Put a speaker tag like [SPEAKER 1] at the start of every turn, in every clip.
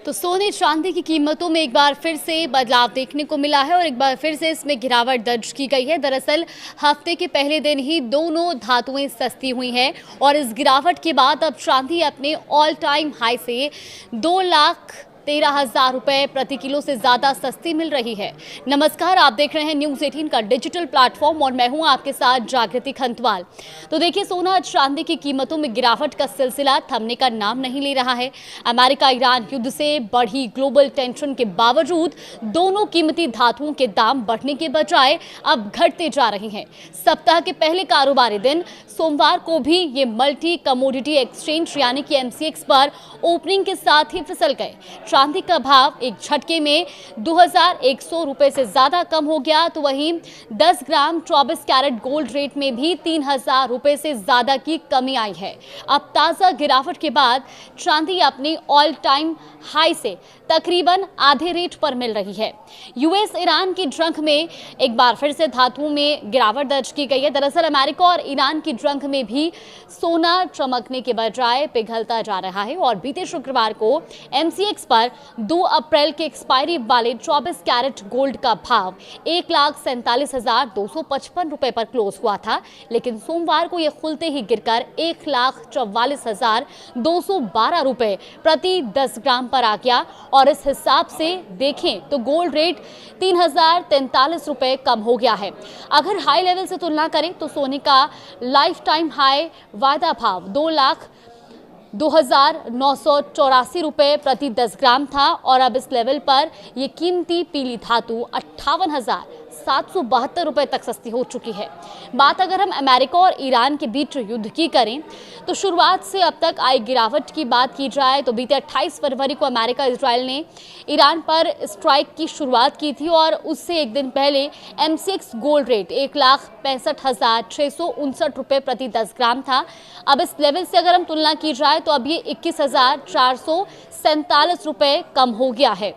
[SPEAKER 1] तो सोने चांदी की कीमतों में एक बार फिर से बदलाव देखने को मिला है और एक बार फिर से इसमें गिरावट दर्ज की गई है। दरअसल हफ्ते के पहले दिन ही दोनों धातुएं सस्ती हुई हैं और इस गिरावट के बाद अब चांदी अपने ऑल टाइम हाई से 2,13,000 रुपए प्रति किलो से ज्यादा सस्ती मिल रही है। नमस्कार, आप देख रहे हैं न्यूज़ 18 का डिजिटल प्लेटफॉर्म और मैं हूं आपके साथ जागृति खंतवाल। तो देखिए, सोना चांदी की कीमतों में गिरावट का सिलसिला थमने का नाम नहीं ले रहा है। अमेरिका ईरान युद्ध से बढ़ी ग्लोबल टेंशन के बावजूद दोनों कीमती धातुओं के दाम बढ़ने के बजाय अब घटते जा रहे हैं। सप्ताह के पहले कारोबारी दिन सोमवार को भी ये मल्टी कमोडिटी एक्सचेंज यानी कि MCX पर ओपनिंग के साथ ही फिसल गए। चांदी का भाव एक झटके में 2,100 रुपए से ज्यादा कम हो गया, तो वहीं 10 ग्राम 24 कैरेट गोल्ड रेट में भी 3,000 रुपए से ज्यादा की कमी आई है। अब ताजा गिरावट के बाद चांदी अपनी ऑल टाइम हाई से तकरीबन आधे रेट पर मिल रही है। US ईरान की जंग में एक बार फिर से धातुओं में गिरावट दर्ज की गई है। दरअसल अमेरिका और ईरान की जंग में भी सोना चमकने के बजाय पिघलता जा रहा है और बीते शुक्रवार को MCX पर 2 अप्रैल के एक्सपायरी वाले 24 कैरेट गोल्ड का भाव 1,47,255 रुपए पर क्लोज हुआ था, लेकिन सोमवार को यह खुलते ही गिरकर 1,44,212 रुपए प्रति 10 ग्राम पर आ गया और इस हिसाब से देखें तो गोल्ड रेट 3,043 रुपए कम हो गया है। अगर हाई लेवल से तुलना करें तो सोने का लाइफ टाइम हाई वायदा भाव 2,02,984 रुपए प्रति 10 ग्राम था और अब इस लेवल पर यह कीमती पीली धातु 58,772 रुपए तक सस्ती हो चुकी है। बात अगर हम अमेरिका और ईरान के बीच युद्ध की करें तो शुरुआत से अब तक आई गिरावट की बात की जाए तो बीते 28 फरवरी को अमेरिका इजराइल ने ईरान पर स्ट्राइक की शुरुआत की थी और उससे एक दिन पहले MCX गोल्ड रेट 1,65,659 रुपए प्रति 10 ग्राम था। अब इस लेवल से अगर हम तुलना की जाए तो अब ये 21,447 रुपए कम हो गया है।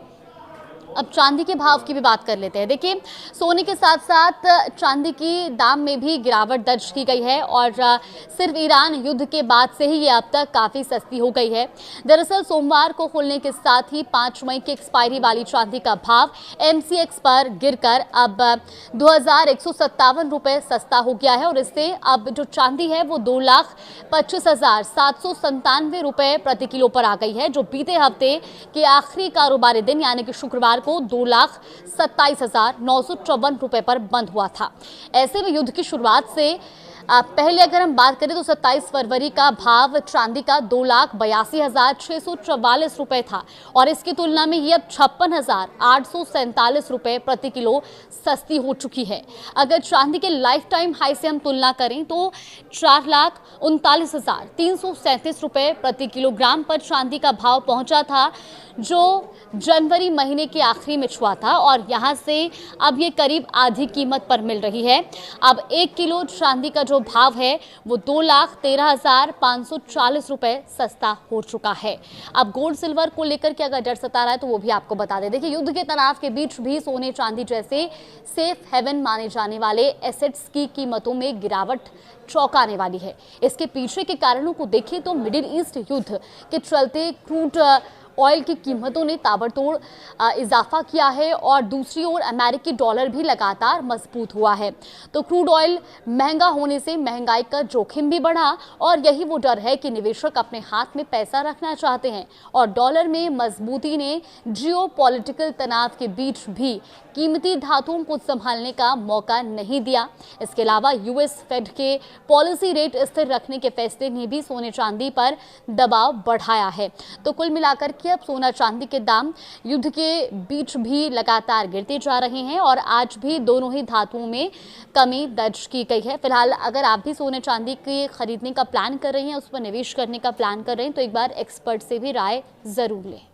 [SPEAKER 1] अब चांदी के भाव की भी बात कर लेते हैं। देखिए, सोने के साथ साथ चांदी की दाम में भी गिरावट दर्ज की गई है और सिर्फ ईरान युद्ध के बाद से ही ये अब तक काफ़ी सस्ती हो गई है। दरअसल सोमवार को खुलने के साथ ही 5 मई की एक्सपायरी वाली चांदी का भाव MCX पर गिरकर अब 2,157 रुपये सस्ता हो गया है और इससे अब जो चांदी है वो 2,25,797 रुपये प्रति किलो पर आ गई है, जो बीते हफ्ते के आखिरी कारोबारी दिन यानी कि शुक्रवार को 2,27,954 रुपए पर बंद हुआ था। ऐसे में युद्ध की शुरुआत से पहले अगर हम बात करें तो 27 फरवरी का भाव चांदी का 2,82,644 रुपए था और इसकी तुलना में ये अब 56,847 रुपए प्रति किलो सस्ती हो चुकी है। अगर चांदी के लाइफ टाइम हाई से हम तुलना करें तो 4,39,337 रुपए प्रति किलोग्राम पर चांदी का भाव पहुंचा था, जो जनवरी महीने के आखिरी में छुआ था और यहां से अब ये करीब आधी कीमत पर मिल रही है। अब 1 किलो चांदी का जो भाव है वो 2,13,540 रुपए सस्ता हो चुका है। अब गोल्ड सिल्वर को लेकर के अगर डर सता रहा है तो वो भी आपको बता दें। देखिए, युद्ध के तनाव के बीच भी सोने चांदी जैसे सेफ हेवन माने जाने वाले एसेट्स की कीमतों में गिरावट चौंकाने वाली है। इसके पीछे के कारणों को देखें तो मिडिल ईस्ट युद्ध के चलते क्रूड ऑयल की कीमतों ने ताबड़तोड़ इजाफा किया है और दूसरी ओर अमेरिकी डॉलर भी लगातार मजबूत हुआ है। तो क्रूड ऑयल महंगा होने से महंगाई का जोखिम भी बढ़ा और यही वो डर है कि निवेशक अपने हाथ में पैसा रखना चाहते हैं और डॉलर में मजबूती ने जियोपॉलिटिकल तनाव के बीच भी कीमती धातुओं को संभालने का मौका नहीं दिया। इसके अलावा US फेड के पॉलिसी रेट स्थिर रखने के फैसले ने भी सोने चांदी पर दबाव बढ़ाया है। तो कुल मिलाकर के अब सोना चांदी के दाम युद्ध के बीच भी लगातार गिरते जा रहे हैं और आज भी दोनों ही धातुओं में कमी दर्ज की गई है। फिलहाल अगर आप भी सोने चांदी के खरीदने का प्लान कर रहे हैं, उस पर निवेश करने का प्लान कर रहे हैं तो एक बार एक्सपर्ट से भी राय जरूर लें।